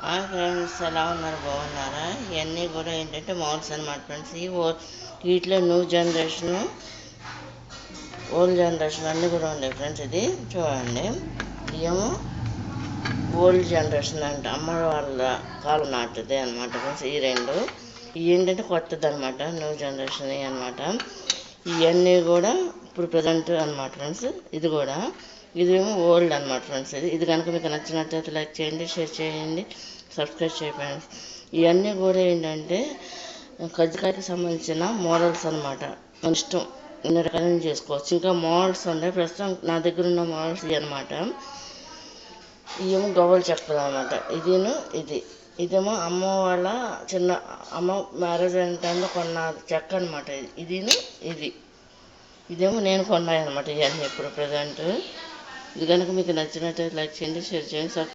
Hi friends, ఎలా ఉన్నారు? బాగున్నారా? ఇవన్నీ కూడా ఏంటంటే మోడల్స్ అనమాట ఫ్రెండ్స్. వీటిలో న్యూ జనరేషన్, ఓల్డ్ జనరేషన్ అన్నీ కూడా ఉన్నాయి ఫ్రెండ్స్. ఇది చూడండి, ఇదేమో ఓల్డ్ జనరేషన్ అంట, అమ్మ వాళ్ళ కాలం నాటిది అనమాట ఫ్రెండ్స్. ఈ రెండు ఇవి ఏంటంటే కొత్తది అనమాట, న్యూ జనరేషన్ అనమాట. ఇవన్నీ కూడా ఇప్పుడు ప్రజెంట్ అనమాట ఫ్రెండ్స్. ఇదేమో ఓల్డ్ అనమాట ఫ్రెండ్స్. ఇది కనుక మీకు నచ్చినట్లయితే లైక్ చేయండి, షేర్ చేయండి, సబ్స్క్రైబ్ చేయండి. ఇవన్నీ కూడా ఏంటంటే కజ్జికాయకి సంబంధించిన మోడల్స్ అనమాట. మన ఇష్టం ఎన్ని రకాలను చేసుకోవచ్చు. ఇంకా మోడల్స్ ఉన్నాయి. ప్రస్తుతం నా దగ్గర ఉన్న మోడల్స్ ఇవి అనమాట. ఇవేమో గవ్వల చెక్కలు అనమాట. ఇదేమో అమ్మ వాళ్ళ అమ్మ మ్యారేజ్ అయిన టైంలో కొన్న చెక్క అనమాట. ఇదేమో నేను కొన్నాను అనమాట. ఇవన్నీ ఇప్పుడు ప్రజెంట్. ఇది కనుక మీకు నచ్చినట్లయితే లైక్ చేయండి, షేర్ చేయండి.